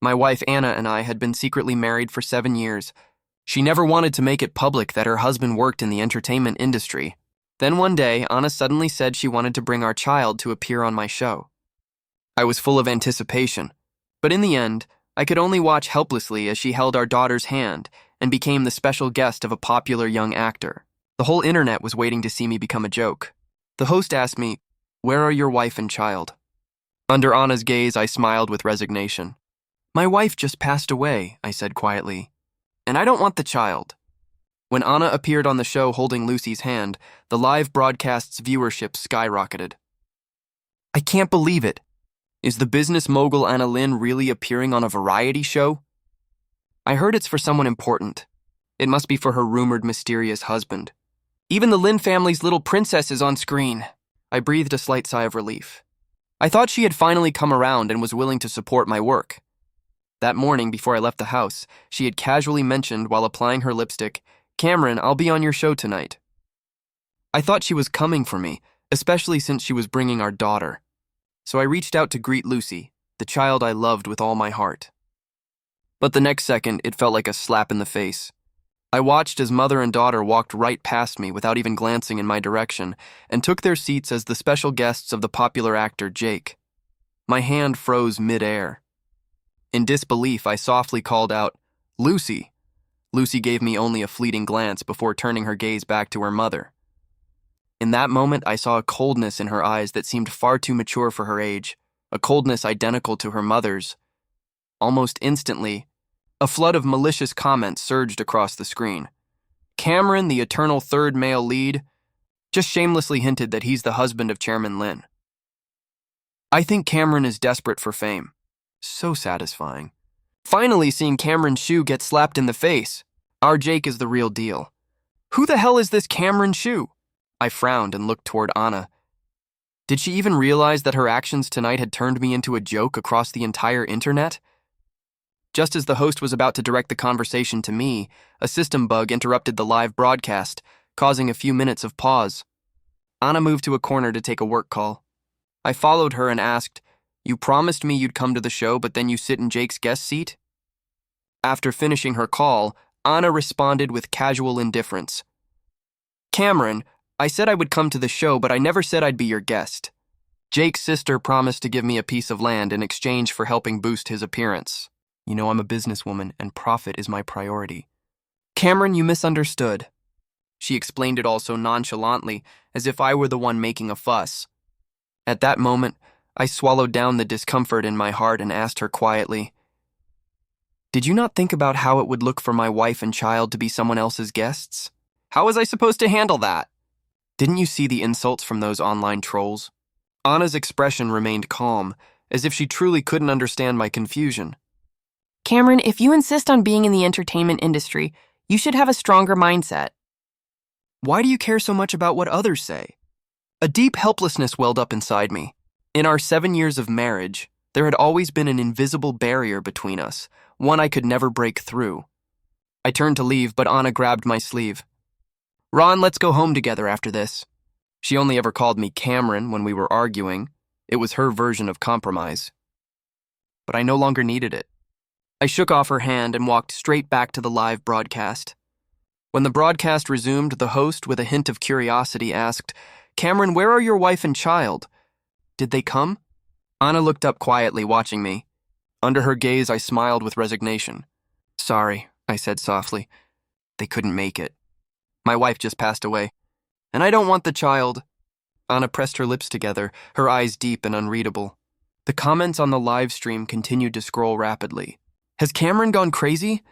My wife Anna and I had been secretly married for 7 years. She never wanted to make it public that her husband worked in the entertainment industry. Then one day, Anna suddenly said she wanted to bring our child to appear on my show. I was full of anticipation, but in the end, I could only watch helplessly as she held our daughter's hand and became the special guest of a popular young actor. The whole internet was waiting to see me become a joke. The host asked me, "Where are your wife and child?" Under Anna's gaze, I smiled with resignation. "My wife just passed away," I said quietly, "and I don't want the child." When Anna appeared on the show holding Lucy's hand, the live broadcast's viewership skyrocketed. "I can't believe it. Is the business mogul Anna Lynn really appearing on a variety show? I heard it's for someone important. It must be for her rumored mysterious husband. Even the Lynn family's little princess is on screen." I breathed a slight sigh of relief. I thought she had finally come around and was willing to support my work. That morning, before I left the house, she had casually mentioned while applying her lipstick, "Cameron, I'll be on your show tonight." I thought she was coming for me, especially since she was bringing our daughter. So I reached out to greet Lucy, the child I loved with all my heart. But the next second, it felt like a slap in the face. I watched as mother and daughter walked right past me without even glancing in my direction and took their seats as the special guests of the popular actor Jake. My hand froze mid-air. In disbelief, I softly called out, "Lucy." Lucy gave me only a fleeting glance before turning her gaze back to her mother. In that moment, I saw a coldness in her eyes that seemed far too mature for her age, a coldness identical to her mother's. Almost instantly, a flood of malicious comments surged across the screen. Cameron, the eternal third male lead, just shamelessly hinted that he's the husband of Chairman Lynn. I think Cameron is desperate for fame. So satisfying. Finally seeing Cameron's shoe get slapped in the face. Our Jake is the real deal. Who the hell is this Cameron shoe? I frowned and looked toward Anna. Did she even realize that her actions tonight had turned me into a joke across the entire internet? Just as the host was about to direct the conversation to me, a system bug interrupted the live broadcast, causing a few minutes of pause. Anna moved to a corner to take a work call. I followed her and asked, "You promised me you'd come to the show, but then you sit in Jake's guest seat?" After finishing her call, Anna responded with casual indifference. "Cameron, I said I would come to the show, but I never said I'd be your guest. Jake's sister promised to give me a piece of land in exchange for helping boost his appearance. You know I'm a businesswoman, and profit is my priority." "Cameron, you misunderstood." She explained it all so nonchalantly, as if I were the one making a fuss. At that moment, I swallowed down the discomfort in my heart and asked her quietly, "Did you not think about how it would look for my wife and child to be someone else's guests? How was I supposed to handle that? Didn't you see the insults from those online trolls?" Anna's expression remained calm, as if she truly couldn't understand my confusion. "Cameron, if you insist on being in the entertainment industry, you should have a stronger mindset." Why do you care so much about what others say? A deep helplessness welled up inside me. In our 7 years of marriage, there had always been an invisible barrier between us, one I could never break through. I turned to leave, but Anna grabbed my sleeve. "Ron, let's go home together after this." She only ever called me Cameron when we were arguing. It was her version of compromise. But I no longer needed it. I shook off her hand and walked straight back to the live broadcast. When the broadcast resumed, the host, with a hint of curiosity, asked, "Cameron, where are your wife and child? Did they come?" Anna looked up quietly, watching me. Under her gaze, I smiled with resignation. "Sorry," I said softly. "They couldn't make it. My wife just passed away, and I don't want the child." Anna pressed her lips together, her eyes deep and unreadable. The comments on the live stream continued to scroll rapidly. Has Cameron gone crazy?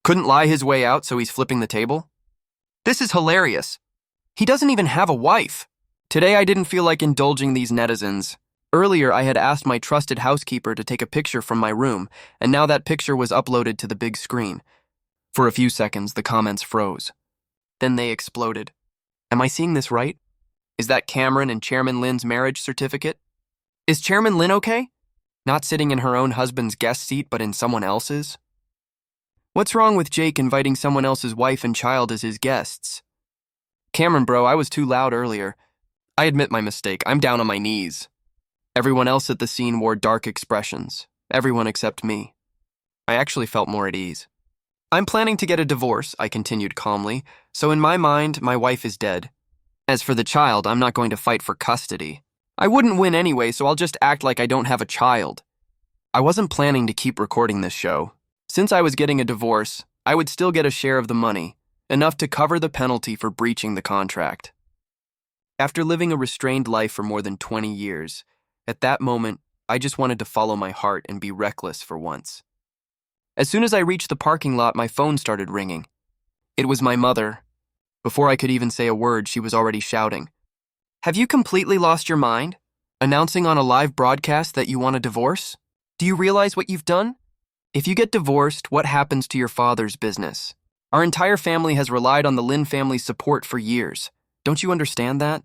Couldn't lie his way out, so he's flipping the table? This is hilarious. He doesn't even have a wife. Today I didn't feel like indulging these netizens. Earlier I had asked my trusted housekeeper to take a picture from my room, and now that picture was uploaded to the big screen. For a few seconds, the comments froze. Then they exploded. Am I seeing this right? Is that Cameron and Chairman Lynn's marriage certificate? Is Chairman Lynn okay? Not sitting in her own husband's guest seat, but in someone else's? What's wrong with Jake inviting someone else's wife and child as his guests? Cameron, bro, I was too loud earlier. I admit my mistake. I'm down on my knees. Everyone else at the scene wore dark expressions. Everyone except me. I actually felt more at ease. I'm planning to get a divorce, I continued calmly, so in my mind, my wife is dead. As for the child, I'm not going to fight for custody. I wouldn't win anyway, so I'll just act like I don't have a child. I wasn't planning to keep recording this show. Since I was getting a divorce, I would still get a share of the money, enough to cover the penalty for breaching the contract. After living a restrained life for more than 20 years, at that moment, I just wanted to follow my heart and be reckless for once. As soon as I reached the parking lot, my phone started ringing. It was my mother. Before I could even say a word, she was already shouting, "Have you completely lost your mind? Announcing on a live broadcast that you want a divorce? Do you realize what you've done? If you get divorced, what happens to your father's business? Our entire family has relied on the Lin family's support for years. Don't you understand that?"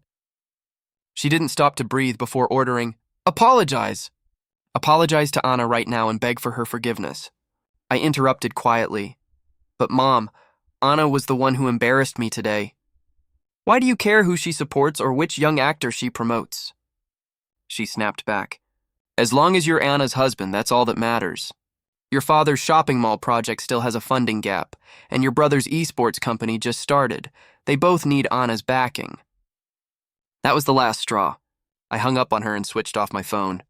She didn't stop to breathe before ordering, "Apologize! Apologize to Anna right now and beg for her forgiveness." I interrupted quietly, "But Mom, Anna was the one who embarrassed me today. Why do you care who she supports or which young actor she promotes?" She snapped back, "As long as you're Anna's husband, that's all that matters. Your father's shopping mall project still has a funding gap, and your brother's esports company just started. They both need Anna's backing." That was the last straw. I hung up on her and switched off my phone.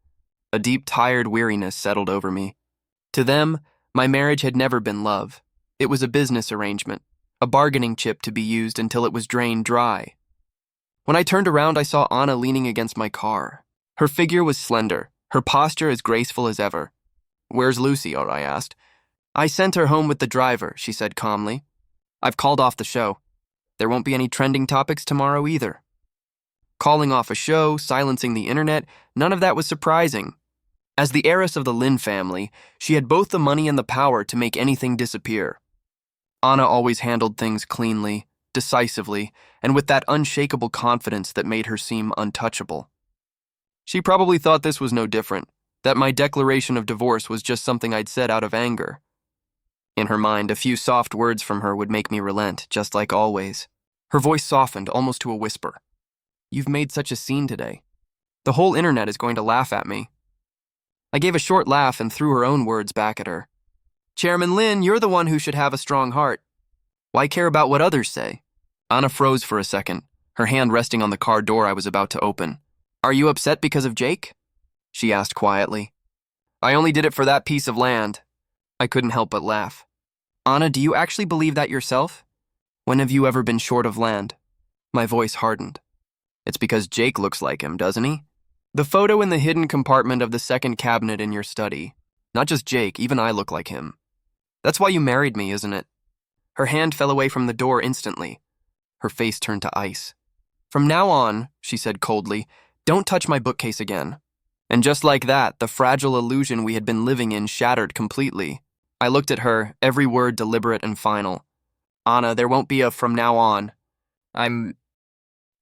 A deep, tired weariness settled over me. To them, my marriage had never been love. It was a business arrangement, a bargaining chip to be used until it was drained dry. When I turned around, I saw Anna leaning against my car. Her figure was slender, her posture as graceful as ever. "Where's Lucy?" I asked. "I sent her home with the driver," she said calmly. "I've called off the show. There won't be any trending topics tomorrow either." Calling off a show, silencing the internet, none of that was surprising. As the heiress of the Lin family, she had both the money and the power to make anything disappear. Anna always handled things cleanly, decisively, and with that unshakable confidence that made her seem untouchable. She probably thought this was no different, that my declaration of divorce was just something I'd said out of anger. In her mind, a few soft words from her would make me relent, just like always. Her voice softened almost to a whisper. "You've made such a scene today. The whole internet is going to laugh at me." I gave a short laugh and threw her own words back at her. "Chairman Lin, you're the one who should have a strong heart. Why care about what others say?" Anna froze for a second, her hand resting on the car door I was about to open. "Are you upset because of Jake?" she asked quietly. "I only did it for that piece of land." I couldn't help but laugh. "Anna, do you actually believe that yourself? When have you ever been short of land?" My voice hardened. "It's because Jake looks like him, doesn't he? The photo in the hidden compartment of the second cabinet in your study. Not just Jake, even I look like him. That's why you married me, isn't it?" Her hand fell away from the door instantly. Her face turned to ice. "From now on," she said coldly, "don't touch my bookcase again." And just like that, the fragile illusion we had been living in shattered completely. I looked at her, every word deliberate and final. "Anna, there won't be a from now on. I'm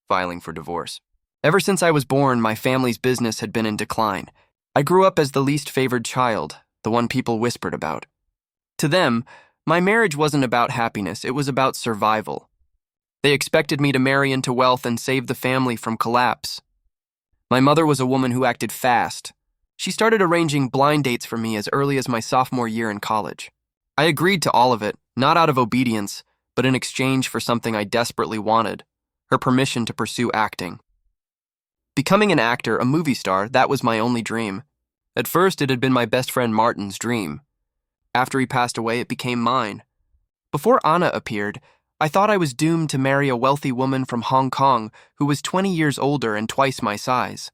filing for divorce. Ever since I was born, my family's business had been in decline. I grew up as the least favored child, the one people whispered about. To them, my marriage wasn't about happiness, it was about survival. They expected me to marry into wealth and save the family from collapse. My mother was a woman who acted fast. She started arranging blind dates for me as early as my sophomore year in college. I agreed to all of it, not out of obedience, but in exchange for something I desperately wanted, her permission to pursue acting. Becoming an actor, a movie star, that was my only dream. At first, it had been my best friend Martin's dream. After he passed away, it became mine. Before Anna appeared, I thought I was doomed to marry a wealthy woman from Hong Kong who was 20 years older and twice my size.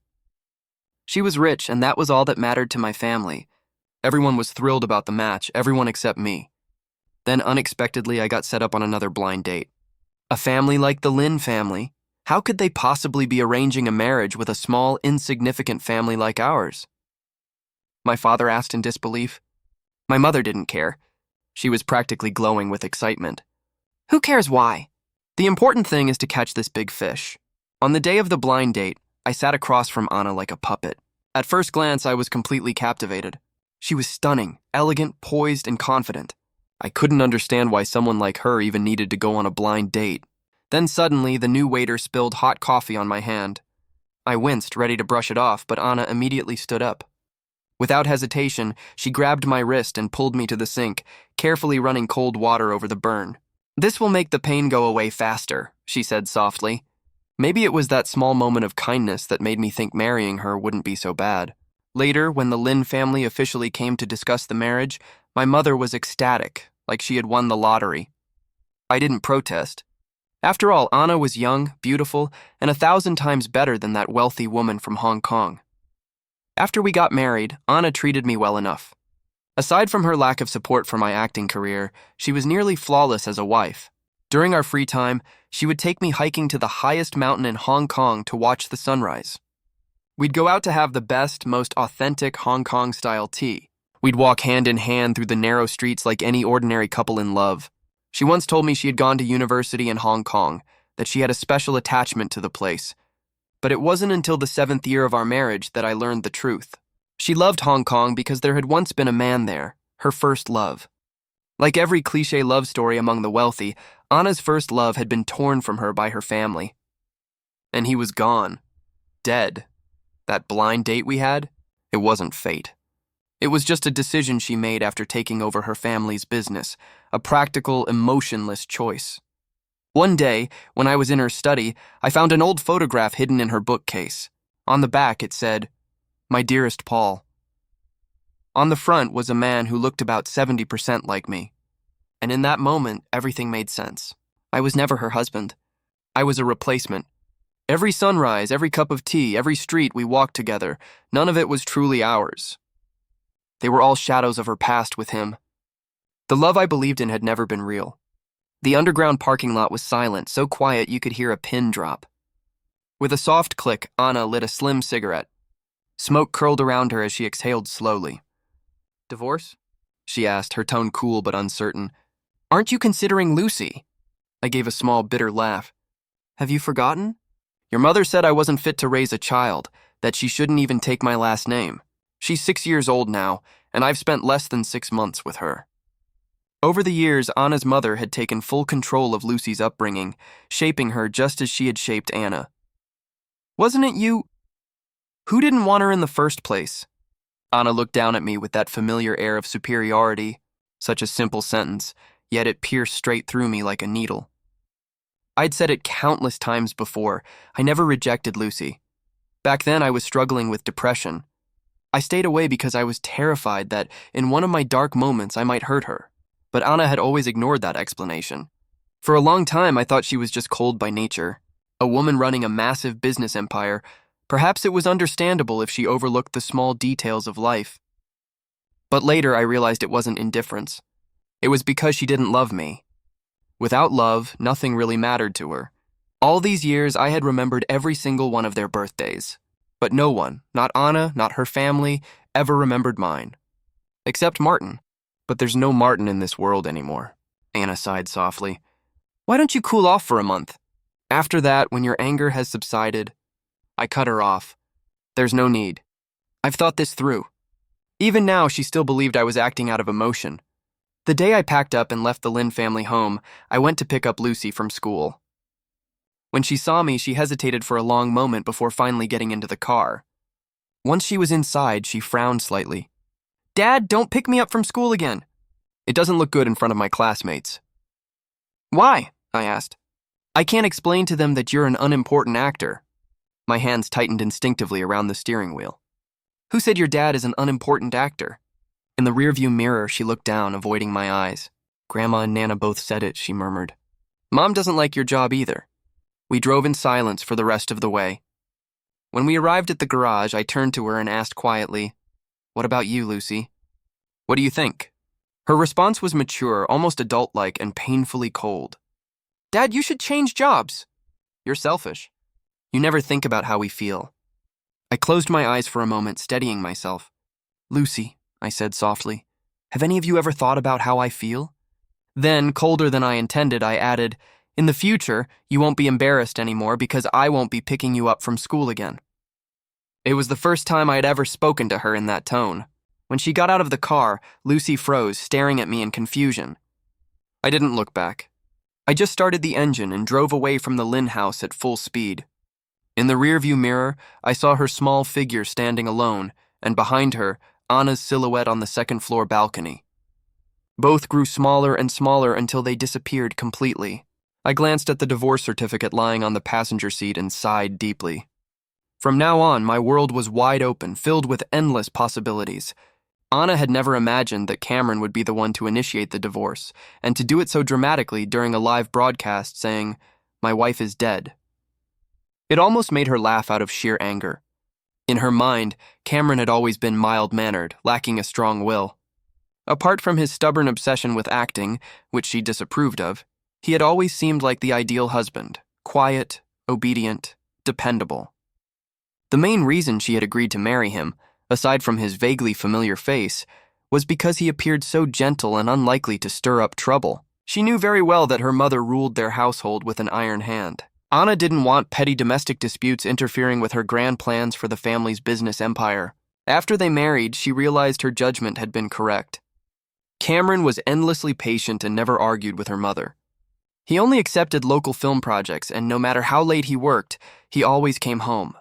She was rich, and that was all that mattered to my family. Everyone was thrilled about the match, everyone except me. Then, unexpectedly, I got set up on another blind date. A family like the Lin family? How could they possibly be arranging a marriage with a small, insignificant family like ours? My father asked in disbelief. My mother didn't care. She was practically glowing with excitement. Who cares why? The important thing is to catch this big fish. On the day of the blind date, I sat across from Anna like a puppet. At first glance, I was completely captivated. She was stunning, elegant, poised, and confident. I couldn't understand why someone like her even needed to go on a blind date. Then suddenly, the new waiter spilled hot coffee on my hand. I winced, ready to brush it off, but Anna immediately stood up. Without hesitation, she grabbed my wrist and pulled me to the sink, carefully running cold water over the burn. "This will make the pain go away faster," she said softly. Maybe it was that small moment of kindness that made me think marrying her wouldn't be so bad. Later, when the Lin family officially came to discuss the marriage, my mother was ecstatic, like she had won the lottery. I didn't protest. After all, Anna was young, beautiful, and 1,000 times better than that wealthy woman from Hong Kong. After we got married, Anna treated me well enough. Aside from her lack of support for my acting career, she was nearly flawless as a wife. During our free time, she would take me hiking to the highest mountain in Hong Kong to watch the sunrise. We'd go out to have the best, most authentic Hong Kong-style tea. We'd walk hand in hand through the narrow streets like any ordinary couple in love. She once told me she had gone to university in Hong Kong, that she had a special attachment to the place. But it wasn't until the 7th year of our marriage that I learned the truth. She loved Hong Kong because there had once been a man there, her first love. Like every cliché love story among the wealthy, Anna's first love had been torn from her by her family. And he was gone. Dead. That blind date we had, it wasn't fate. It was just a decision she made after taking over her family's business, a practical, emotionless choice. One day, when I was in her study, I found an old photograph hidden in her bookcase. On the back it said, "My dearest Paul." On the front was a man who looked about 70% like me. And in that moment, everything made sense. I was never her husband. I was a replacement. Every sunrise, every cup of tea, every street we walked together, none of it was truly ours. They were all shadows of her past with him. The love I believed in had never been real. The underground parking lot was silent, so quiet you could hear a pin drop. With a soft click, Anna lit a slim cigarette. Smoke curled around her as she exhaled slowly. "Divorce?" she asked, her tone cool but uncertain. "Aren't you considering Lucy?" I gave a small, bitter laugh. "Have you forgotten? Your mother said I wasn't fit to raise a child, that she shouldn't even take my last name. She's 6 years old now, and I've spent less than 6 months with her." Over the years, Anna's mother had taken full control of Lucy's upbringing, shaping her just as she had shaped Anna. "Wasn't it you? Who didn't want her in the first place?" Anna looked down at me with that familiar air of superiority, such a simple sentence, yet it pierced straight through me like a needle. I'd said it countless times before, I never rejected Lucy. Back then I was struggling with depression. I stayed away because I was terrified that in one of my dark moments I might hurt her. But Anna had always ignored that explanation. For a long time, I thought she was just cold by nature. A woman running a massive business empire, perhaps it was understandable if she overlooked the small details of life. But later, I realized it wasn't indifference. It was because she didn't love me. Without love, nothing really mattered to her. All these years, I had remembered every single one of their birthdays. But no one, not Anna, not her family, ever remembered mine. Except Martin. But there's no Martin in this world anymore. Anna sighed softly. "Why don't you cool off for a month? After that, when your anger has subsided..." I cut her off. "There's no need. I've thought this through." Even now, she still believed I was acting out of emotion. The day I packed up and left the Lin family home, I went to pick up Lucy from school. When she saw me, she hesitated for a long moment before finally getting into the car. Once she was inside, she frowned slightly. "Dad, don't pick me up from school again. It doesn't look good in front of my classmates." "Why?" I asked. "I can't explain to them that you're an unimportant actor." My hands tightened instinctively around the steering wheel. "Who said your dad is an unimportant actor?" In the rearview mirror, she looked down, avoiding my eyes. "Grandma and Nana both said it," she murmured. "Mom doesn't like your job either." We drove in silence for the rest of the way. When we arrived at the garage, I turned to her and asked quietly, "What about you, Lucy? What do you think?" Her response was mature, almost adult-like, and painfully cold. "Dad, you should change jobs." "You're selfish. You never think about how we feel." I closed my eyes for a moment, steadying myself. "Lucy," I said softly, "have any of you ever thought about how I feel?" Then, colder than I intended, I added, "In the future, you won't be embarrassed anymore because I won't be picking you up from school again." It was the first time I had ever spoken to her in that tone. When she got out of the car, Lucy froze, staring at me in confusion. I didn't look back. I just started the engine and drove away from the Lin house at full speed. In the rearview mirror, I saw her small figure standing alone, and behind her, Anna's silhouette on the second-floor balcony. Both grew smaller and smaller until they disappeared completely. I glanced at the divorce certificate lying on the passenger seat and sighed deeply. From now on, my world was wide open, filled with endless possibilities. Anna had never imagined that Cameron would be the one to initiate the divorce, and to do it so dramatically during a live broadcast saying, "My wife is dead." It almost made her laugh out of sheer anger. In her mind, Cameron had always been mild-mannered, lacking a strong will. Apart from his stubborn obsession with acting, which she disapproved of, he had always seemed like the ideal husband, quiet, obedient, dependable. The main reason she had agreed to marry him, aside from his vaguely familiar face, was because he appeared so gentle and unlikely to stir up trouble. She knew very well that her mother ruled their household with an iron hand. Anna didn't want petty domestic disputes interfering with her grand plans for the family's business empire. After they married, she realized her judgment had been correct. Cameron was endlessly patient and never argued with her mother. He only accepted local film projects, and no matter how late he worked, he always came home.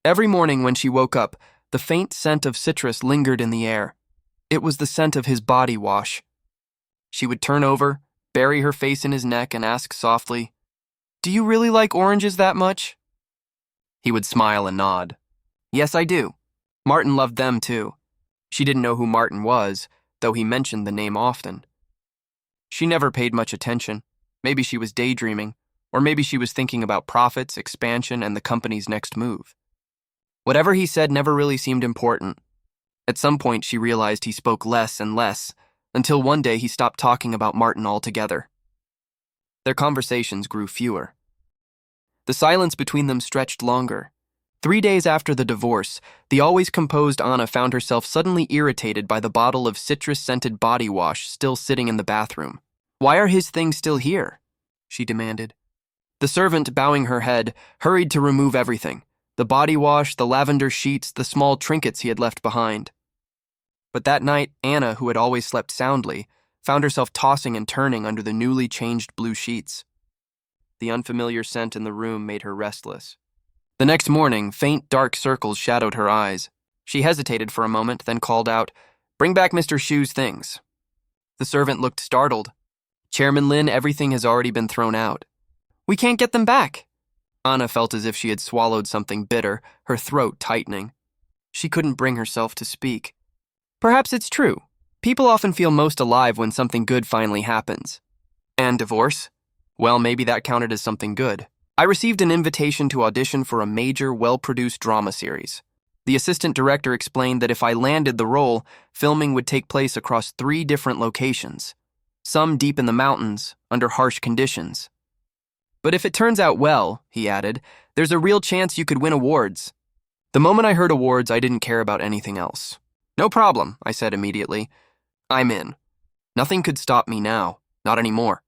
Every morning when she woke up, the faint scent of citrus lingered in the air. It was the scent of his body wash. She would turn over, bury her face in his neck, and ask softly, "Do you really like oranges that much?" He would smile and nod. "Yes, I do. Martin loved them too." She didn't know who Martin was, though he mentioned the name often. She never paid much attention. Maybe she was daydreaming, or maybe she was thinking about profits, expansion, and the company's next move. Whatever he said never really seemed important. At some point, she realized he spoke less and less, until one day he stopped talking about Martin altogether. Their conversations grew fewer. The silence between them stretched longer. 3 days after the divorce, the always composed Anna found herself suddenly irritated by the bottle of citrus-scented body wash still sitting in the bathroom. "Why are his things still here?" she demanded. The servant, bowing her head, hurried to remove everything: the body wash, the lavender sheets, the small trinkets he had left behind. But that night, Anna, who had always slept soundly, found herself tossing and turning under the newly changed blue sheets. The unfamiliar scent in the room made her restless. The next morning, faint dark circles shadowed her eyes. She hesitated for a moment, then called out, "Bring back Mr. Shu's things." The servant looked startled. "Chairman Lin, everything has already been thrown out." "We can't get them back." Anna felt as if she had swallowed something bitter, her throat tightening. She couldn't bring herself to speak. Perhaps it's true. People often feel most alive when something good finally happens. And divorce? Well, maybe that counted as something good. I received an invitation to audition for a major, well-produced drama series. The assistant director explained that if I landed the role, filming would take place across 3 different locations, some deep in the mountains, under harsh conditions. "But if it turns out well," he added, "there's a real chance you could win awards." The moment I heard awards, I didn't care about anything else. "No problem," I said immediately. "I'm in." Nothing could stop me now, not anymore.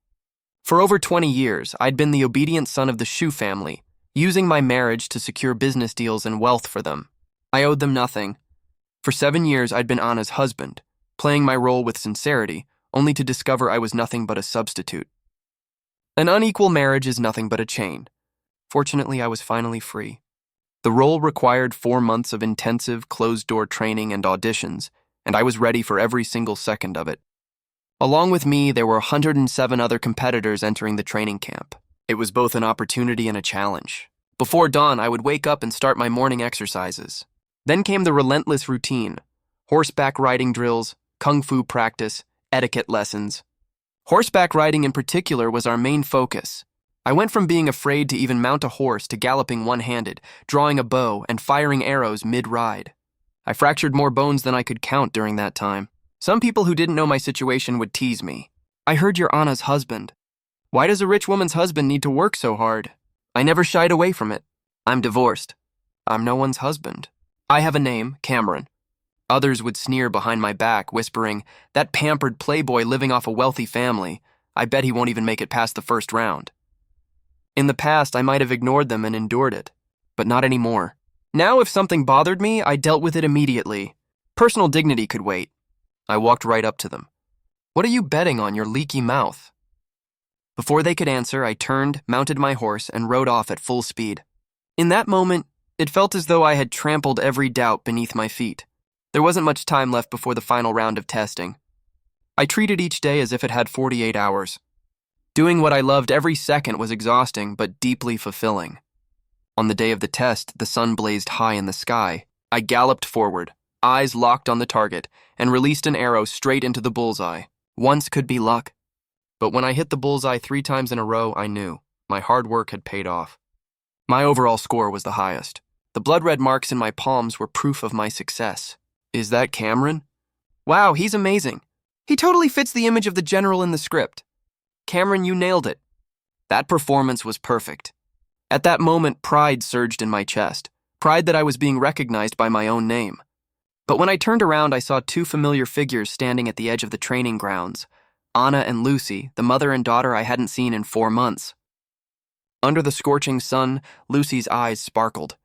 For over 20 years, I'd been the obedient son of the Shu family, using my marriage to secure business deals and wealth for them. I owed them nothing. For 7 years, I'd been Anna's husband, playing my role with sincerity, only to discover I was nothing but a substitute. An unequal marriage is nothing but a chain. Fortunately, I was finally free. The role required 4 months of intensive, closed-door training and auditions, and I was ready for every single second of it. Along with me, there were 107 other competitors entering the training camp. It was both an opportunity and a challenge. Before dawn, I would wake up and start my morning exercises. Then came the relentless routine: horseback riding drills, kung fu practice, etiquette lessons. Horseback riding in particular was our main focus. I went from being afraid to even mount a horse to galloping one-handed, drawing a bow, and firing arrows mid-ride. I fractured more bones than I could count during that time. Some people who didn't know my situation would tease me. "I heard you're Anna's husband. Why does a rich woman's husband need to work so hard?" I never shied away from it. "I'm divorced. I'm no one's husband. I have a name, Cameron." Others would sneer behind my back, whispering, "That pampered playboy living off a wealthy family. I bet he won't even make it past the first round." In the past, I might have ignored them and endured it, but not anymore. Now, if something bothered me, I dealt with it immediately. Personal dignity could wait. I walked right up to them. "What are you betting on, your leaky mouth?" Before they could answer, I turned, mounted my horse, and rode off at full speed. In that moment, it felt as though I had trampled every doubt beneath my feet. There wasn't much time left before the final round of testing. I treated each day as if it had 48 hours. Doing what I loved every second was exhausting but deeply fulfilling. On the day of the test, the sun blazed high in the sky. I galloped forward, eyes locked on the target, and released an arrow straight into the bullseye. Once could be luck. But when I hit the bullseye 3 times in a row, I knew my hard work had paid off. My overall score was the highest. The blood-red marks in my palms were proof of my success. Is that Cameron? Wow, he's amazing. He totally fits the image of the general in the script. Cameron, you nailed it. That performance was perfect. At that moment, pride surged in my chest. Pride that I was being recognized by my own name. But when I turned around, I saw 2 familiar figures standing at the edge of the training grounds. Anna and Lucy, the mother and daughter I hadn't seen in 4 months. Under the scorching sun, Lucy's eyes sparkled.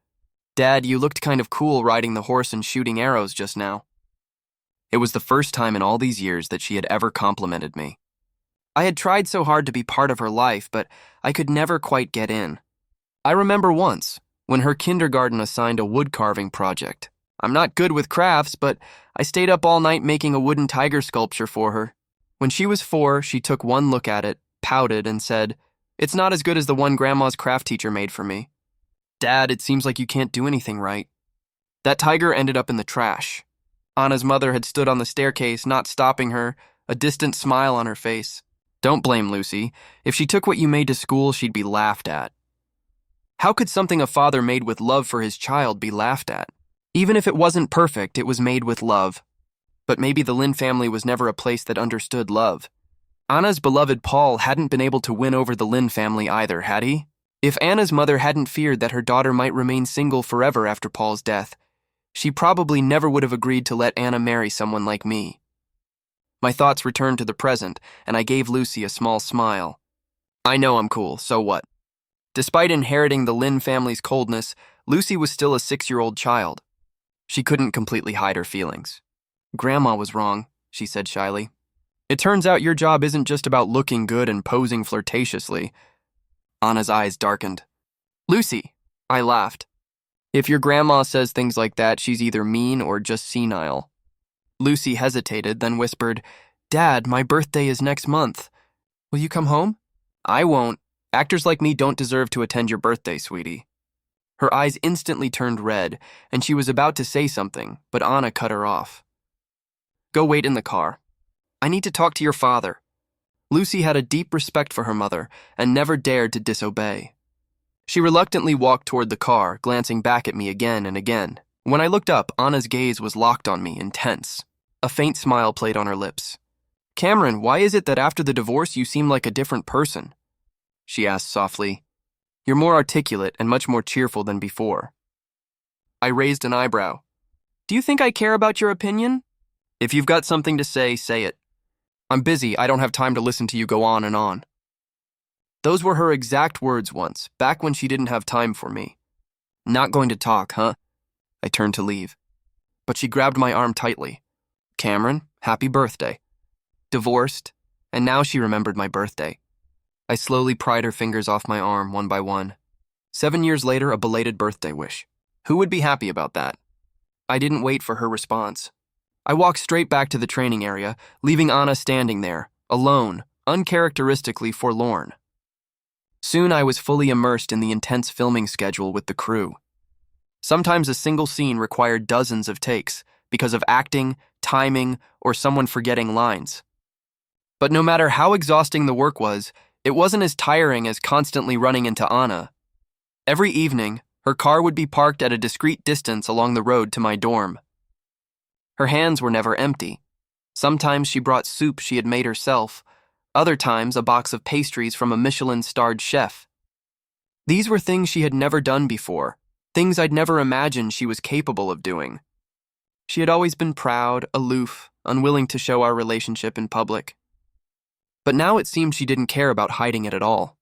Dad, you looked kind of cool riding the horse and shooting arrows just now. It was the first time in all these years that she had ever complimented me. I had tried so hard to be part of her life, but I could never quite get in. I remember once, when her kindergarten assigned a wood carving project. I'm not good with crafts, but I stayed up all night making a wooden tiger sculpture for her. When she was 4, she took one look at it, pouted, and said, "It's not as good as the one Grandma's craft teacher made for me. Dad, it seems like you can't do anything right." That tiger ended up in the trash. Anna's mother had stood on the staircase, not stopping her, a distant smile on her face. Don't blame Lucy. If she took what you made to school, she'd be laughed at. How could something a father made with love for his child be laughed at? Even if it wasn't perfect, it was made with love. But maybe the Lynn family was never a place that understood love. Anna's beloved Paul hadn't been able to win over the Lynn family either, had he? If Anna's mother hadn't feared that her daughter might remain single forever after Paul's death, she probably never would have agreed to let Anna marry someone like me. My thoughts returned to the present, and I gave Lucy a small smile. I know I'm cool, so what? Despite inheriting the Lynn family's coldness, Lucy was still a 6-year-old child. She couldn't completely hide her feelings. Grandma was wrong, she said shyly. It turns out your job isn't just about looking good and posing flirtatiously. Anna's eyes darkened. Lucy, I laughed. If your grandma says things like that, she's either mean or just senile. Lucy hesitated, then whispered, Dad, my birthday is next month. Will you come home? I won't. Actors like me don't deserve to attend your birthday, sweetie. Her eyes instantly turned red, and she was about to say something, but Anna cut her off. Go wait in the car. I need to talk to your father. Lucy had a deep respect for her mother and never dared to disobey. She reluctantly walked toward the car, glancing back at me again and again. When I looked up, Anna's gaze was locked on me, intense. A faint smile played on her lips. Cameron, why is it that after the divorce you seem like a different person? She asked softly. You're more articulate and much more cheerful than before. I raised an eyebrow. Do you think I care about your opinion? If you've got something to say it. I'm busy, I don't have time to listen to you go on and on. Those were her exact words once, back when she didn't have time for me. Not going to talk, huh? I turned to leave. But she grabbed my arm tightly. Cameron, happy birthday. Divorced, and now she remembered my birthday. I slowly pried her fingers off my arm one by one. 7 years later, a belated birthday wish. Who would be happy about that? I didn't wait for her response. I walked straight back to the training area, leaving Anna standing there, alone, uncharacteristically forlorn. Soon I was fully immersed in the intense filming schedule with the crew. Sometimes a single scene required dozens of takes because of acting, timing, or someone forgetting lines. But no matter how exhausting the work was, it wasn't as tiring as constantly running into Anna. Every evening, her car would be parked at a discreet distance along the road to my dorm. Her hands were never empty. Sometimes she brought soup she had made herself, other times a box of pastries from a Michelin-starred chef. These were things she had never done before, things I'd never imagined she was capable of doing. She had always been proud, aloof, unwilling to show our relationship in public. But now it seemed she didn't care about hiding it at all.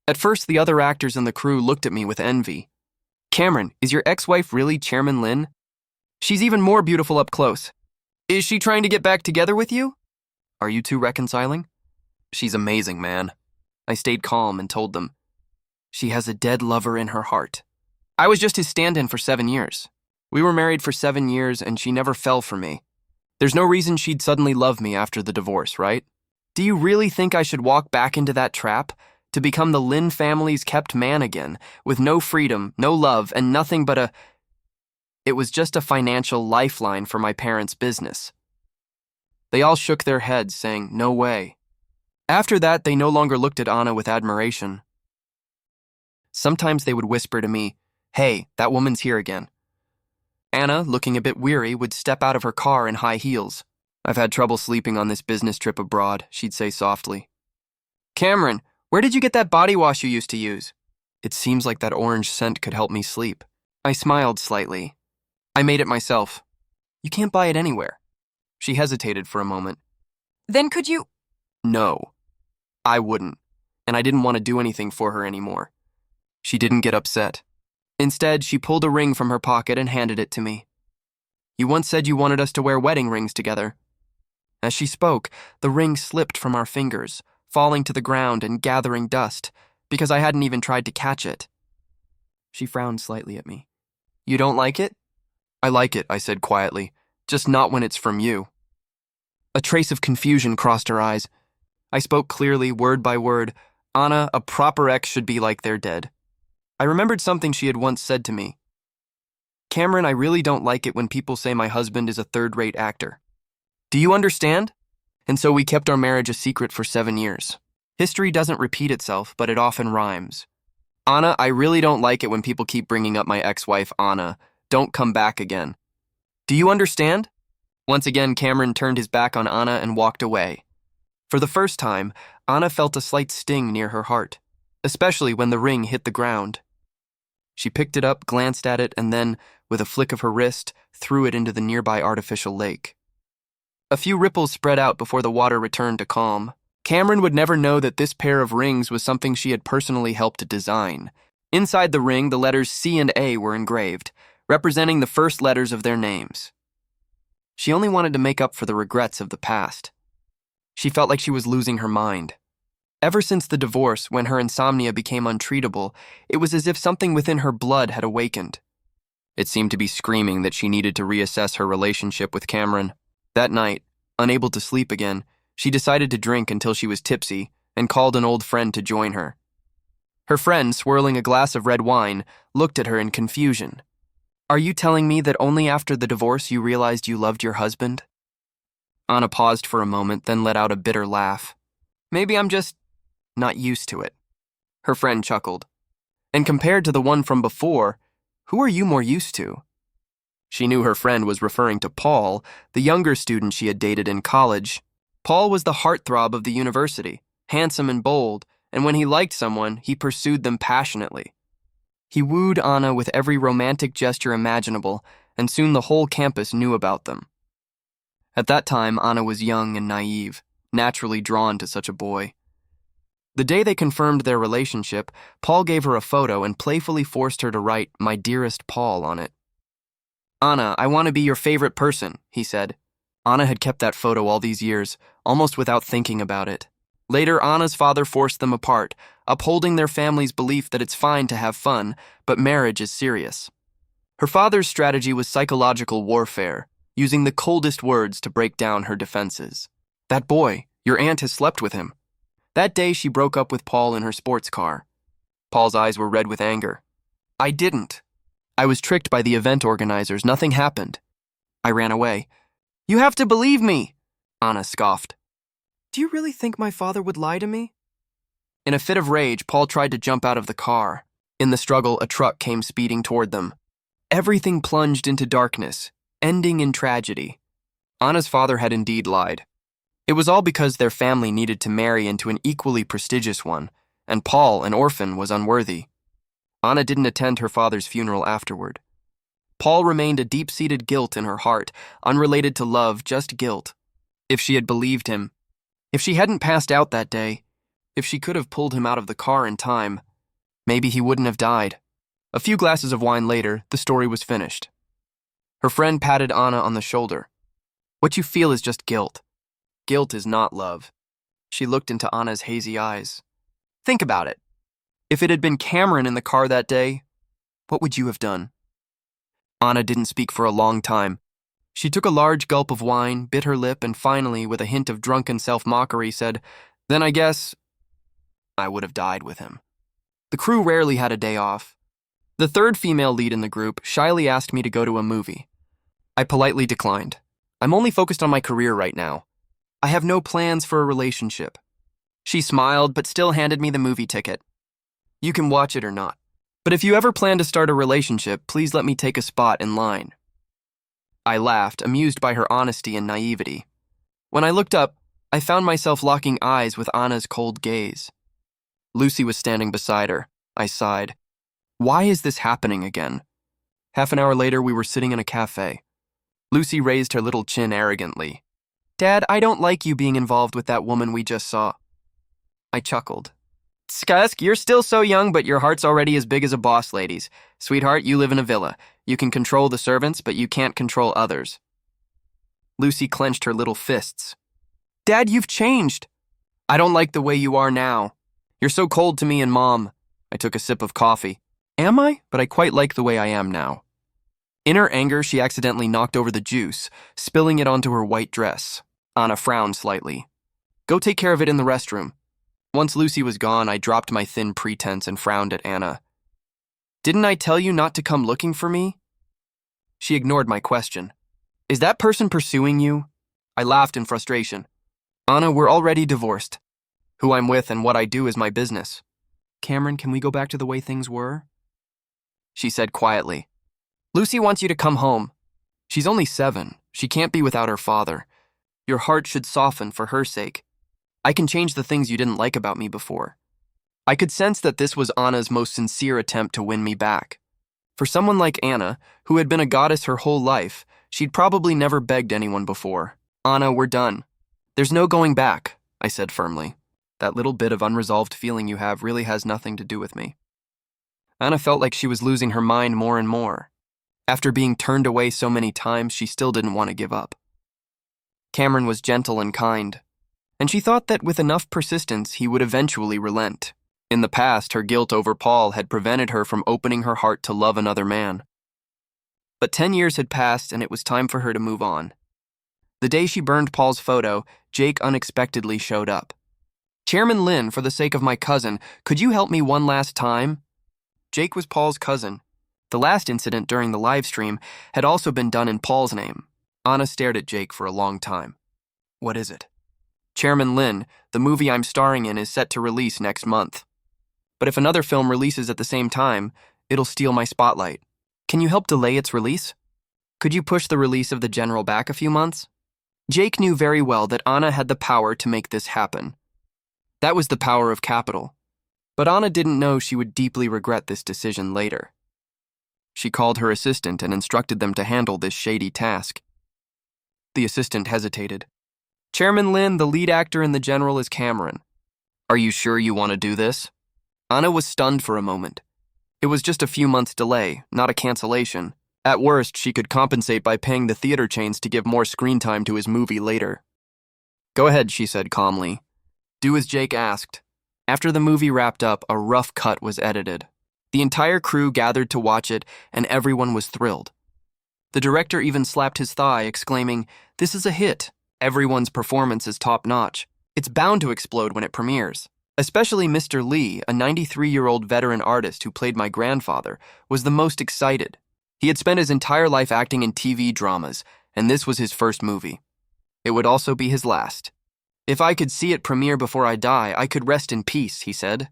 At first, the other actors in the crew looked at me with envy. Cameron, is your ex-wife really Chairman Lynn? She's even more beautiful up close. Is she trying to get back together with you? Are you two reconciling? She's amazing, man. I stayed calm and told them. She has a dead lover in her heart. I was just his stand-in for 7 years. We were married for 7 years and she never fell for me. There's no reason she'd suddenly love me after the divorce, right? Do you really think I should walk back into that trap? To become the Lynn family's kept man again, with no freedom, no love, and nothing but a... It was just a financial lifeline for my parents' business. They all shook their heads, saying, no way. After that, they no longer looked at Anna with admiration. Sometimes they would whisper to me, hey, that woman's here again. Anna, looking a bit weary, would step out of her car in high heels. I've had trouble sleeping on this business trip abroad, she'd say softly. Cameron, where did you get that body wash you used to use? It seems like that orange scent could help me sleep. I smiled slightly. I made it myself. You can't buy it anywhere. She hesitated for a moment. Then could you? No, I wouldn't, and I didn't want to do anything for her anymore. She didn't get upset. Instead, she pulled a ring from her pocket and handed it to me. You once said you wanted us to wear wedding rings together. As she spoke, the ring slipped from our fingers, falling to the ground and gathering dust, because I hadn't even tried to catch it. She frowned slightly at me. You don't like it? I like it, I said quietly, just not when it's from you. A trace of confusion crossed her eyes. I spoke clearly, word by word. Anna, a proper ex should be like they're dead. I remembered something she had once said to me. Cameron, I really don't like it when people say my husband is a third-rate actor. Do you understand? And so we kept our marriage a secret for 7 years. History doesn't repeat itself, but it often rhymes. Anna, I really don't like it when people keep bringing up my ex-wife, Anna. Don't come back again. Do you understand? Once again, Cameron turned his back on Anna and walked away. For the first time, Anna felt a slight sting near her heart, especially when the ring hit the ground. She picked it up, glanced at it, and then, with a flick of her wrist, threw it into the nearby artificial lake. A few ripples spread out before the water returned to calm. Cameron would never know that this pair of rings was something she had personally helped to design. Inside the ring, the letters C and A were engraved, representing the first letters of their names. She only wanted to make up for the regrets of the past. She felt like she was losing her mind. Ever since the divorce, when her insomnia became untreatable, it was as if something within her blood had awakened. It seemed to be screaming that she needed to reassess her relationship with Cameron. That night, unable to sleep again, she decided to drink until she was tipsy and called an old friend to join her. Her friend, swirling a glass of red wine, looked at her in confusion. Are you telling me that only after the divorce you realized you loved your husband? Anna paused for a moment, then let out a bitter laugh. Maybe I'm just not used to it. Her friend chuckled. And compared to the one from before, who are you more used to? She knew her friend was referring to Paul, the younger student she had dated in college. Paul was the heartthrob of the university, handsome and bold, and when he liked someone, he pursued them passionately. He wooed Anna with every romantic gesture imaginable, and soon the whole campus knew about them. At that time, Anna was young and naive, naturally drawn to such a boy. The day they confirmed their relationship, Paul gave her a photo and playfully forced her to write, "My dearest Paul," on it. Anna, I want to be your favorite person, he said. Anna had kept that photo all these years, almost without thinking about it. Later, Anna's father forced them apart, upholding their family's belief that it's fine to have fun, but marriage is serious. Her father's strategy was psychological warfare, using the coldest words to break down her defenses. That boy, your aunt has slept with him. That day, she broke up with Paul in her sports car. Paul's eyes were red with anger. I didn't. I was tricked by the event organizers. Nothing happened. I ran away. You have to believe me, Anna scoffed. Do you really think my father would lie to me? In a fit of rage, Paul tried to jump out of the car. In the struggle, a truck came speeding toward them. Everything plunged into darkness, ending in tragedy. Anna's father had indeed lied. It was all because their family needed to marry into an equally prestigious one, and Paul, an orphan, was unworthy. Anna didn't attend her father's funeral afterward. Paul remained a deep-seated guilt in her heart, unrelated to love, just guilt. If she had believed him, if she hadn't passed out that day, if she could have pulled him out of the car in time, maybe he wouldn't have died. A few glasses of wine later, the story was finished. Her friend patted Anna on the shoulder. What you feel is just guilt. Guilt is not love. She looked into Anna's hazy eyes. Think about it. If it had been Cameron in the car that day, what would you have done? Anna didn't speak for a long time. She took a large gulp of wine, bit her lip, and finally, with a hint of drunken self-mockery, said, "Then I guess I would have died with him." The crew rarely had a day off. The third female lead in the group shyly asked me to go to a movie. I politely declined. I'm only focused on my career right now. I have no plans for a relationship. She smiled, but still handed me the movie ticket. You can watch it or not. But if you ever plan to start a relationship, please let me take a spot in line. I laughed, amused by her honesty and naivety. When I looked up, I found myself locking eyes with Anna's cold gaze. Lucy was standing beside her. I sighed. Why is this happening again? Half an hour later, we were sitting in a cafe. Lucy raised her little chin arrogantly. Dad, I don't like you being involved with that woman we just saw. I chuckled. Skusk, you're still so young, but your heart's already as big as a boss lady's. Sweetheart, you live in a villa. You can control the servants, but you can't control others. Lucy clenched her little fists. Dad, you've changed. I don't like the way you are now. You're so cold to me and Mom. I took a sip of coffee. Am I? But I quite like the way I am now. In her anger, she accidentally knocked over the juice, spilling it onto her white dress. Anna frowned slightly. Go take care of it in the restroom. Once Lucy was gone, I dropped my thin pretense and frowned at Anna. Didn't I tell you not to come looking for me? She ignored my question. Is that person pursuing you? I laughed in frustration. Anna, we're already divorced. Who I'm with and what I do is my business. Cameron, can we go back to the way things were? She said quietly. Lucy wants you to come home. She's only 7. She can't be without her father. Your heart should soften for her sake. I can change the things you didn't like about me before. I could sense that this was Anna's most sincere attempt to win me back. For someone like Anna, who had been a goddess her whole life, she'd probably never begged anyone before. Anna, we're done. There's no going back, I said firmly. That little bit of unresolved feeling you have really has nothing to do with me. Anna felt like she was losing her mind more and more. After being turned away so many times, she still didn't want to give up. Cameron was gentle and kind, and she thought that with enough persistence, he would eventually relent. In the past, her guilt over Paul had prevented her from opening her heart to love another man. But 10 years had passed, and it was time for her to move on. The day she burned Paul's photo, Jake unexpectedly showed up. Chairman Lin, for the sake of my cousin, could you help me one last time? Jake was Paul's cousin. The last incident during the live stream had also been done in Paul's name. Anna stared at Jake for a long time. What is it? Chairman Lin, the movie I'm starring in is set to release next month. But if another film releases at the same time, it'll steal my spotlight. Can you help delay its release? Could you push the release of The General back a few months? Jake knew very well that Anna had the power to make this happen. That was the power of capital. But Anna didn't know she would deeply regret this decision later. She called her assistant and instructed them to handle this shady task. The assistant hesitated. Chairman Lin, the lead actor in The General, is Cameron. Are you sure you want to do this? Anna was stunned for a moment. It was just a few months' delay, not a cancellation. At worst, she could compensate by paying the theater chains to give more screen time to his movie later. Go ahead, she said calmly. Do as Jake asked. After the movie wrapped up, a rough cut was edited. The entire crew gathered to watch it, and everyone was thrilled. The director even slapped his thigh, exclaiming, "This is a hit. Everyone's performance is top-notch. It's bound to explode when it premieres." Especially Mr. Lee, a 93-year-old veteran artist who played my grandfather, was the most excited. He had spent his entire life acting in TV dramas, and this was his first movie. It would also be his last. If I could see it premiere before I die, I could rest in peace, he said.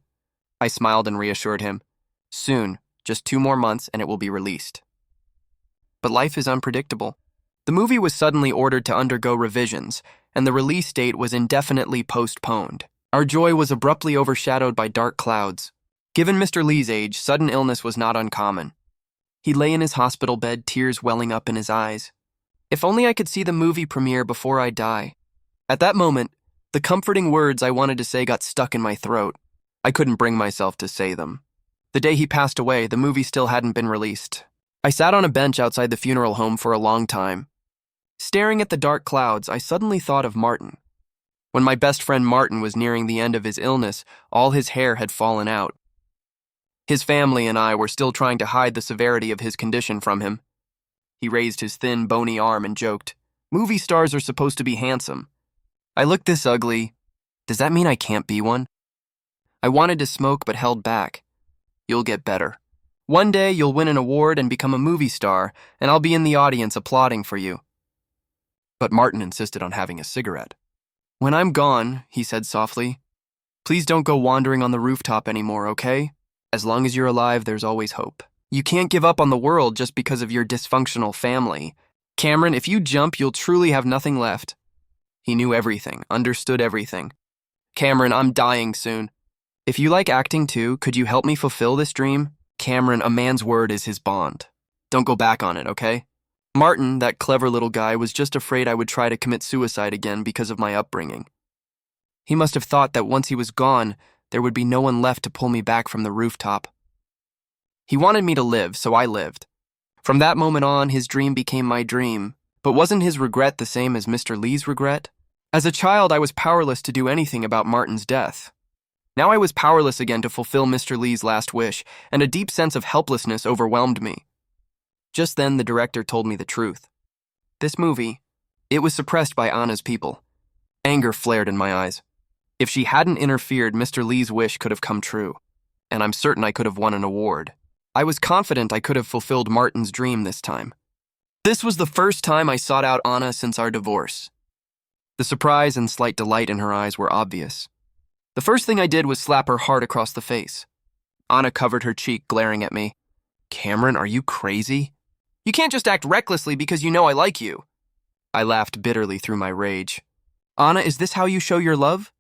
I smiled and reassured him. Soon, just 2 more months, and it will be released. But life is unpredictable. The movie was suddenly ordered to undergo revisions, and the release date was indefinitely postponed. Our joy was abruptly overshadowed by dark clouds. Given Mr. Lee's age, sudden illness was not uncommon. He lay in his hospital bed, tears welling up in his eyes. If only I could see the movie premiere before I die. At that moment, the comforting words I wanted to say got stuck in my throat. I couldn't bring myself to say them. The day he passed away, the movie still hadn't been released. I sat on a bench outside the funeral home for a long time. Staring at the dark clouds, I suddenly thought of Martin. When my best friend Martin was nearing the end of his illness, all his hair had fallen out. His family and I were still trying to hide the severity of his condition from him. He raised his thin, bony arm and joked, "Movie stars are supposed to be handsome. I look this ugly. Does that mean I can't be one?" I wanted to smoke but held back. "You'll get better. One day you'll win an award and become a movie star, and I'll be in the audience applauding for you." But Martin insisted on having a cigarette. "When I'm gone," he said softly, "please don't go wandering on the rooftop anymore, okay? As long as you're alive, there's always hope. You can't give up on the world just because of your dysfunctional family. Cameron, if you jump, you'll truly have nothing left." He knew everything, understood everything. "Cameron, I'm dying soon. If you like acting too, could you help me fulfill this dream? Cameron, a man's word is his bond. Don't go back on it, okay?" Martin, that clever little guy, was just afraid I would try to commit suicide again because of my upbringing. He must have thought that once he was gone, there would be no one left to pull me back from the rooftop. He wanted me to live, so I lived. From that moment on, his dream became my dream. But wasn't his regret the same as Mr. Lee's regret? As a child, I was powerless to do anything about Martin's death. Now I was powerless again to fulfill Mr. Lee's last wish, and a deep sense of helplessness overwhelmed me. Just then, the director told me the truth. This movie, it was suppressed by Anna's people. Anger flared in my eyes. If she hadn't interfered, Mr. Lee's wish could have come true, and I'm certain I could have won an award. I was confident I could have fulfilled Martin's dream this time. This was the first time I sought out Anna since our divorce. The surprise and slight delight in her eyes were obvious. The first thing I did was slap her hard across the face. Anna covered her cheek, glaring at me. "Cameron, are you crazy? You can't just act recklessly because you know I like you." I laughed bitterly through my rage. "Anna, is this how you show your love?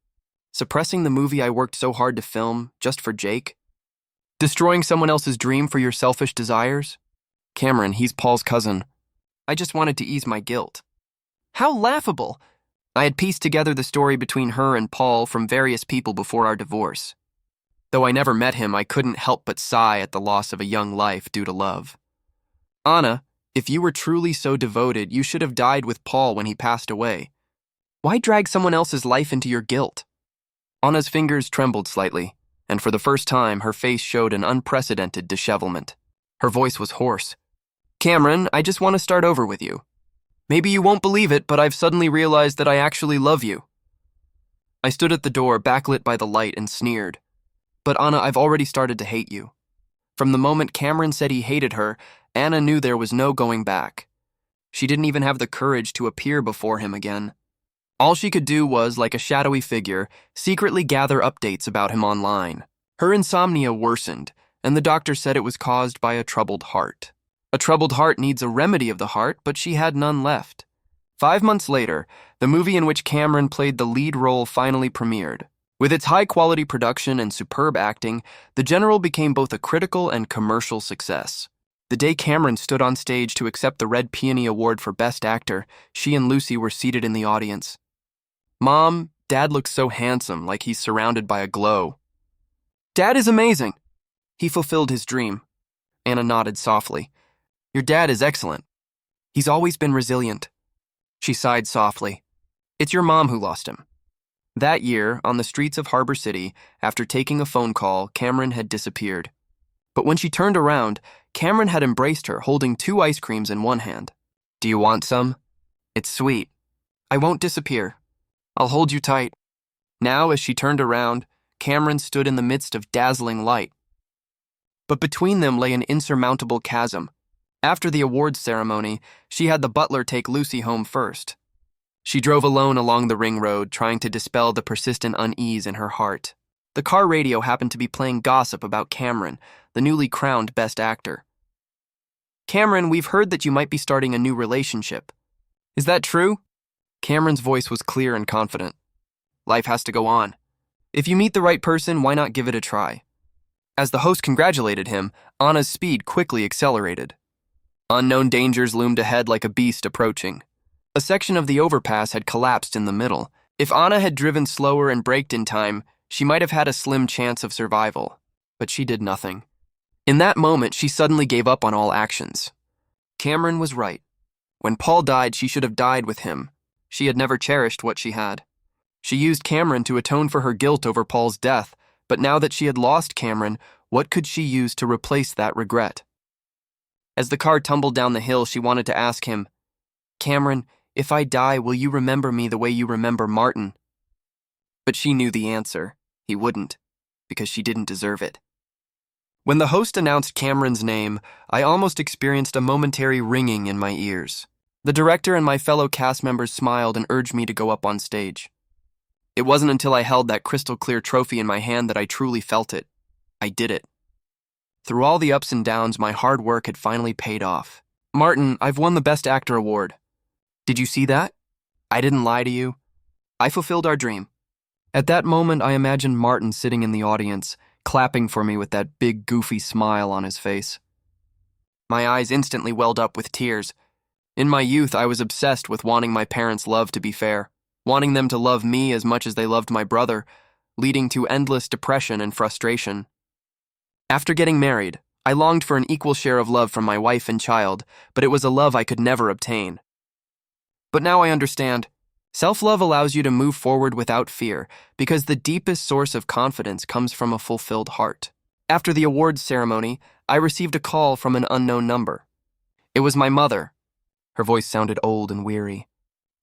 Suppressing the movie I worked so hard to film, just for Jake? Destroying someone else's dream for your selfish desires? Cameron, he's Paul's cousin. I just wanted to ease my guilt." How laughable! I had pieced together the story between her and Paul from various people before our divorce. Though I never met him, I couldn't help but sigh at the loss of a young life due to love. "Anna, if you were truly so devoted, you should have died with Paul when he passed away. Why drag someone else's life into your guilt?" Anna's fingers trembled slightly, and for the first time, her face showed an unprecedented dishevelment. Her voice was hoarse. "Cameron, I just want to start over with you. Maybe you won't believe it, but I've suddenly realized that I actually love you." I stood at the door, backlit by the light, and sneered. "But Anna, I've already started to hate you." From the moment Cameron said he hated her, Anna knew there was no going back. She didn't even have the courage to appear before him again. All she could do was, like a shadowy figure, secretly gather updates about him online. Her insomnia worsened, and the doctor said it was caused by a troubled heart. A troubled heart needs a remedy of the heart, but she had none left. 5 months later, the movie in which Cameron played the lead role finally premiered. With its high-quality production and superb acting, The General became both a critical and commercial success. The day Cameron stood on stage to accept the Red Peony Award for Best Actor, she and Lucy were seated in the audience. "Mom, Dad looks so handsome, like he's surrounded by a glow." "Dad is amazing." "He fulfilled his dream." Anna nodded softly. "Your dad is excellent. He's always been resilient." She sighed softly. "It's your mom who lost him." That year, on the streets of Harbor City, after taking a phone call, Cameron had disappeared. But when she turned around, Cameron had embraced her, holding 2 ice creams in one hand. "Do you want some? It's sweet. I won't disappear. I'll hold you tight." Now, as she turned around, Cameron stood in the midst of dazzling light. But between them lay an insurmountable chasm. After the awards ceremony, she had the butler take Lucy home first. She drove alone along the ring road, trying to dispel the persistent unease in her heart. The car radio happened to be playing gossip about Cameron, the newly crowned Best Actor. "Cameron, we've heard that you might be starting a new relationship. Is that true?" Cameron's voice was clear and confident. "Life has to go on. If you meet the right person, why not give it a try?" As the host congratulated him, Anna's speed quickly accelerated. Unknown dangers loomed ahead like a beast approaching. A section of the overpass had collapsed in the middle. If Anna had driven slower and braked in time, she might have had a slim chance of survival. But she did nothing. In that moment, she suddenly gave up on all actions. Cameron was right. When Paul died, she should have died with him. She had never cherished what she had. She used Cameron to atone for her guilt over Paul's death, but now that she had lost Cameron, what could she use to replace that regret? As the car tumbled down the hill, she wanted to ask him, "Cameron, if I die, will you remember me the way you remember Martin?" But she knew the answer. He wouldn't, because she didn't deserve it. When the host announced Cameron's name, I almost experienced a momentary ringing in my ears. The director and my fellow cast members smiled and urged me to go up on stage. It wasn't until I held that crystal-clear trophy in my hand that I truly felt it. I did it. Through all the ups and downs, my hard work had finally paid off. "Martin, I've won the Best Actor award. Did you see that? I didn't lie to you. I fulfilled our dream." At that moment, I imagined Martin sitting in the audience, clapping for me with that big, goofy smile on his face. My eyes instantly welled up with tears. In my youth, I was obsessed with wanting my parents' love to be fair, wanting them to love me as much as they loved my brother, leading to endless depression and frustration. After getting married, I longed for an equal share of love from my wife and child, but it was a love I could never obtain. But now I understand. Self-love allows you to move forward without fear, because the deepest source of confidence comes from a fulfilled heart. After the awards ceremony, I received a call from an unknown number. It was my mother. Her voice sounded old and weary.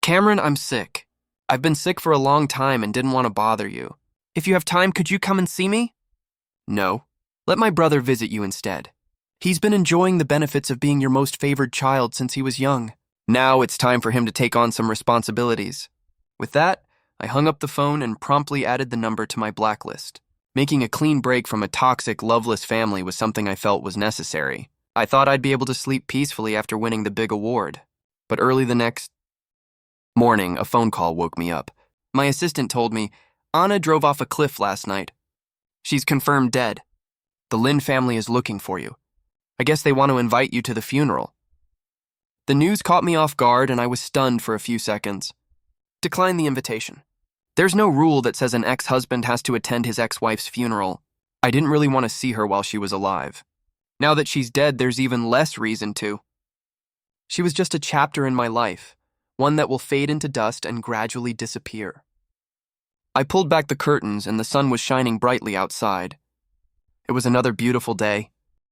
"Cameron, I'm sick. I've been sick for a long time and didn't want to bother you. If you have time, could you come and see me?" "No. Let my brother visit you instead. He's been enjoying the benefits of being your most favored child since he was young. Now it's time for him to take on some responsibilities." With that, I hung up the phone and promptly added the number to my blacklist. Making a clean break from a toxic, loveless family was something I felt was necessary. I thought I'd be able to sleep peacefully after winning the big award. But early the next morning, a phone call woke me up. My assistant told me, "Anna drove off a cliff last night. She's confirmed dead. The Lin family is looking for you. I guess they want to invite you to the funeral." The news caught me off guard and I was stunned for a few seconds. Decline the invitation. There's no rule that says an ex-husband has to attend his ex-wife's funeral. I didn't really want to see her while she was alive. Now that she's dead, there's even less reason to. She was just a chapter in my life, one that will fade into dust and gradually disappear. I pulled back the curtains and the sun was shining brightly outside. It was another beautiful day.